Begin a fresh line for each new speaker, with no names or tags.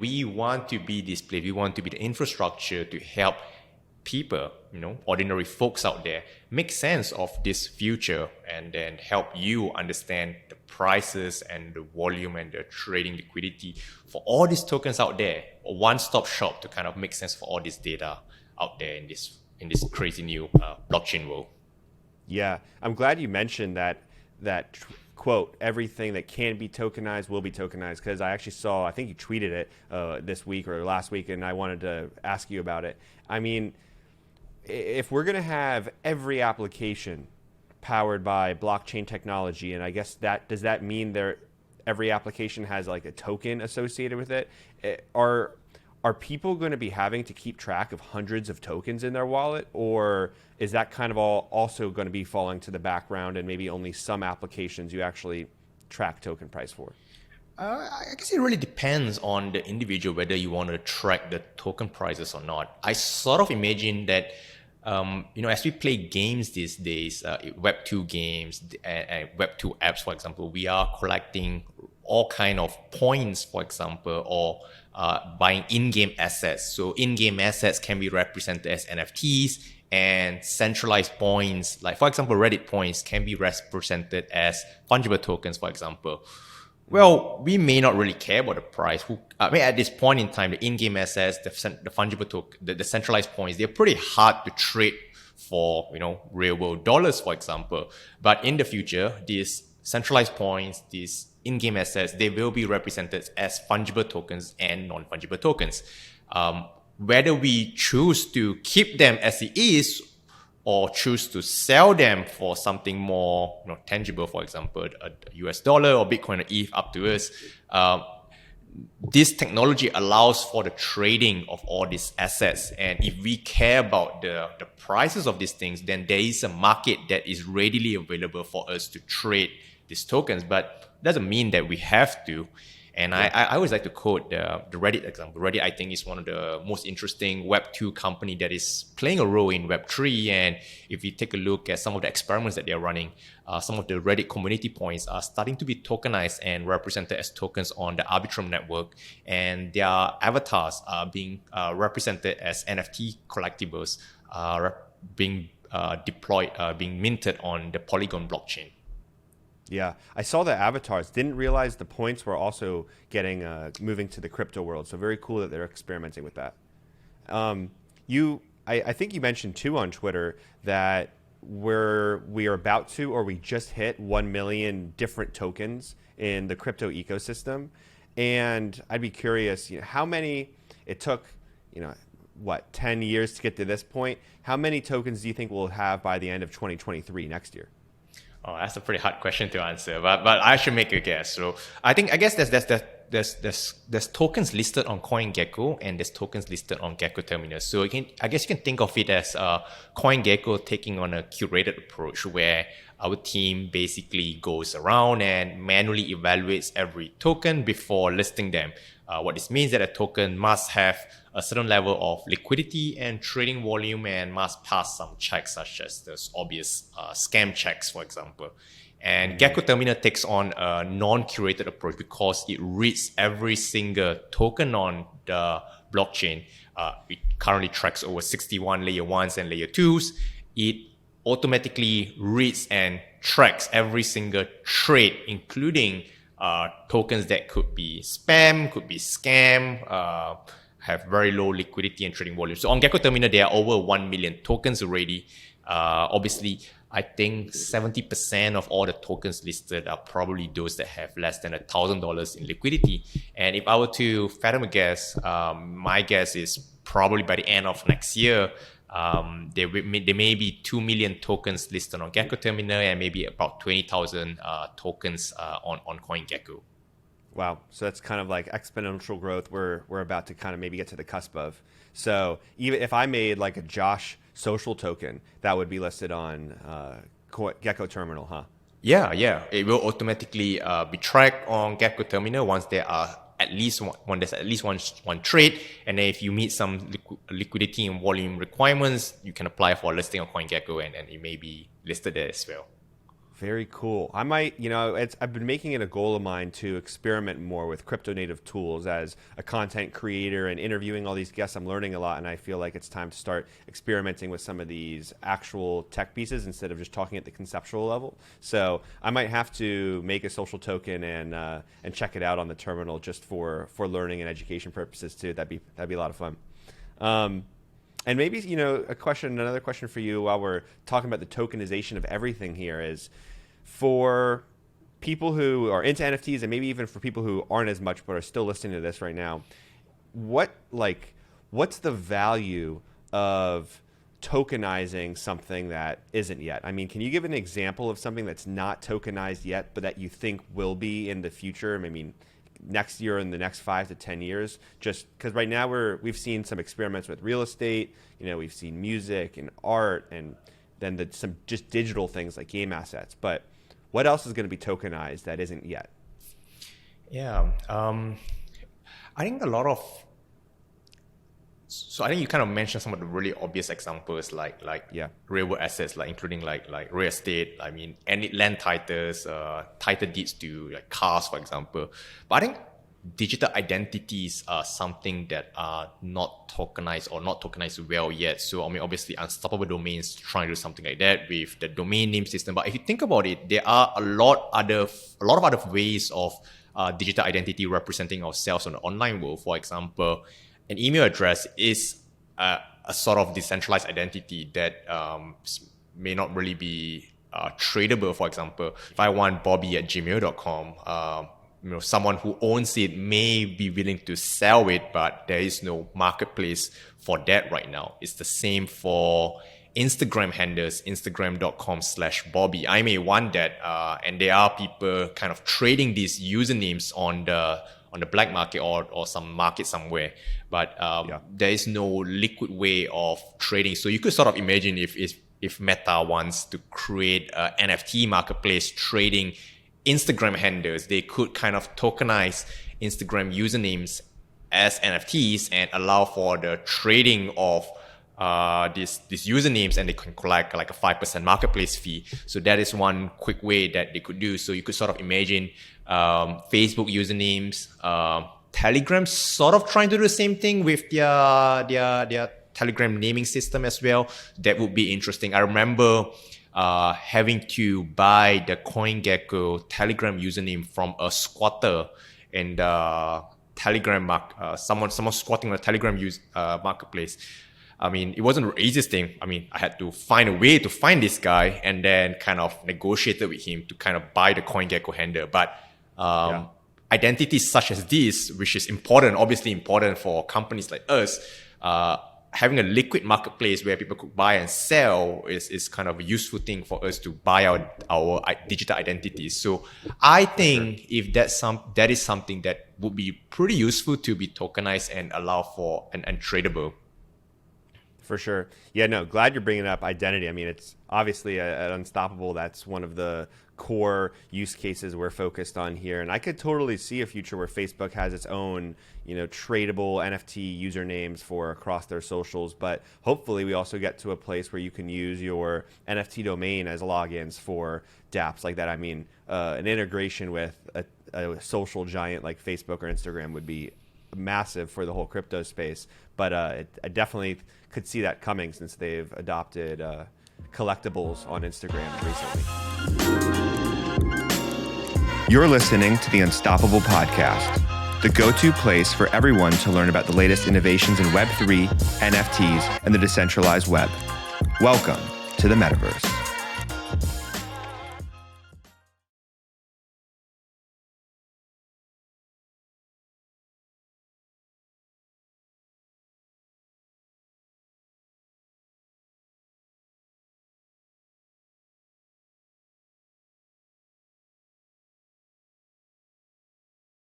we want to be this place. We want to be the infrastructure to help people, ordinary folks out there, make sense of this future and then help you understand the prices and the volume and the trading liquidity for all these tokens out there. A one-stop shop to kind of make sense for all this data out there in this crazy new blockchain world.
Yeah, I'm glad you mentioned that quote, everything that can be tokenized will be tokenized, because I actually saw, I think you tweeted it this week or last week, and I wanted to ask you about it. I mean, if we're going to have every application powered by blockchain technology, and I guess does that mean every application has like a token associated with it? Are people going to be having to keep track of hundreds of tokens in their wallet, or is that kind of also going to be falling to the background and maybe only some applications you actually track token price for?
I guess it really depends on the individual whether you want to track the token prices or not. I sort of imagine that as we play games these days, Web2 games and Web2 apps, for example, we are collecting all kind of points, for example, or buying in-game assets. So in-game assets can be represented as NFTs, and centralized points, like for example, Reddit points, can be represented as fungible tokens, for example. Well, we may not really care about the price. At this point in time, the in-game assets, the fungible token, the centralized points, they're pretty hard to trade for, real world dollars, for example. But in the future, these centralized points, these in-game assets, they will be represented as fungible tokens and non-fungible tokens. Whether we choose to keep them as it is or choose to sell them for something more tangible, for example, a US dollar or Bitcoin or ETH, up to us. This technology allows for the trading of all these assets. And if we care about the prices of these things, then there is a market that is readily available for us to trade these tokens. But it doesn't mean that we have to. And I always like to quote the Reddit example. Reddit, I think, is one of the most interesting Web2 company that is playing a role in Web3. And if you take a look at some of the experiments that they're running, some of the Reddit community points are starting to be tokenized and represented as tokens on the Arbitrum network. And their avatars are being represented as NFT collectibles, being deployed, being minted on the Polygon blockchain.
Yeah, I saw the avatars. Didn't realize the points were also getting moving to the crypto world. So very cool that they're experimenting with that. I think you mentioned too on Twitter that we are about to, or we just hit 1 million different tokens in the crypto ecosystem. And I'd be curious, how many it took, 10 years to get to this point. How many tokens do you think we'll have by the end of 2023 next year?
Oh, that's a pretty hard question to answer, but I should make a guess. So I guess there's tokens listed on CoinGecko and there's tokens listed on Gecko Terminal. So I guess you can think of it as CoinGecko taking on a curated approach where our team basically goes around and manually evaluates every token before listing them. What this means is that a token must have a certain level of liquidity and trading volume and must pass some checks, such as those obvious scam checks, for example. And Gecko Terminal takes on a non-curated approach because it reads every single token on the blockchain. It currently tracks over 61 layer 1s and layer 2s. It automatically reads and tracks every single trade, including tokens that could be spam, could be scam, have very low liquidity and trading volume. So on Gecko Terminal, there are over 1 million tokens already. Obviously, I think 70% of all the tokens listed are probably those that have less than $1,000 in liquidity. And if I were to fathom a guess, my guess is probably by the end of next year, there may be 2 million tokens listed on Gecko Terminal and maybe about 20,000 tokens on CoinGecko.
Wow. So that's kind of like exponential growth we're about to kind of maybe get to the cusp of. So even if I made like a Josh social token, that would be listed on Gecko Terminal, huh?
Yeah. It will automatically be tracked on Gecko Terminal once there are at least one trade. And then if you meet some liquidity and volume requirements, you can apply for a listing on CoinGecko and it may be listed there as well.
Very cool. I might, I've been making it a goal of mine to experiment more with crypto native tools as a content creator and interviewing all these guests. I'm learning a lot, and I feel like it's time to start experimenting with some of these actual tech pieces instead of just talking at the conceptual level. So I might have to make a social token and check it out on the terminal just for learning and education purposes too. That'd be a lot of fun. And maybe, another question for you while we're talking about the tokenization of everything here is, for people who are into NFTs and maybe even for people who aren't as much but are still listening to this right now, what's the value of tokenizing something that isn't yet? I mean, can you give an example of something that's not tokenized yet but that you think will be in the future? I mean, next year, in the next 5 to 10 years, just because right now we've seen some experiments with real estate, we've seen music and art, and then some just digital things like game assets. But what else is going to be tokenized that isn't yet?
Yeah, I think so I think you kind of mentioned some of the really obvious examples like real world assets, like including like real estate. I mean, any land titles, title deeds to like cars, for example. But I think digital identities are something that are not tokenized or not tokenized well yet. So I mean, obviously, Unstoppable Domains trying to do something like that with the domain name system. But if you think about it, there are a lot of other ways of digital identity representing ourselves on the online world. For example, an email address is a sort of decentralized identity that may not really be tradable. For example, if I want bobby@gmail.com, someone who owns it may be willing to sell it, but there is no marketplace for that right now. It's the same for Instagram handles, instagram.com/Bobby. I may want that, and there are people kind of trading these usernames on the black market or some market somewhere, but there is no liquid way of trading. So you could sort of imagine if Meta wants to create an NFT marketplace trading Instagram handles, they could kind of tokenize Instagram usernames as NFTs and allow for the trading of these usernames, and they can collect like a 5% marketplace fee. So that is one quick way that they could do. So you could sort of imagine Facebook usernames, Telegram sort of trying to do the same thing with their Telegram naming system as well. That would be interesting. I remember having to buy the CoinGecko Telegram username from a squatter in the Telegram someone squatting on a Telegram marketplace. I mean, it wasn't the easiest thing. I mean, I had to find a way to find this guy and then kind of negotiated with him to kind of buy the CoinGecko handle. But identities such as this, which is obviously important for companies like us, having a liquid marketplace where people could buy and sell is kind of a useful thing for us to buy our digital identities. So I think if that is something that would be pretty useful to be tokenized and allow for and tradable.
For sure. Yeah, no, glad you're bringing up identity. I mean, it's obviously at Unstoppable, that's one of the core use cases we're focused on here. And I could totally see a future where Facebook has its own, tradable NFT usernames for across their socials. But hopefully we also get to a place where you can use your NFT domain as logins for dApps like that. I mean, an integration with a social giant like Facebook or Instagram would be massive for the whole crypto space. But I definitely could see that coming since they've adopted collectibles on Instagram recently.
You're listening to the Unstoppable Podcast, the go-to place for everyone to learn about the latest innovations in Web3, NFTs, and the decentralized web. Welcome to the metaverse.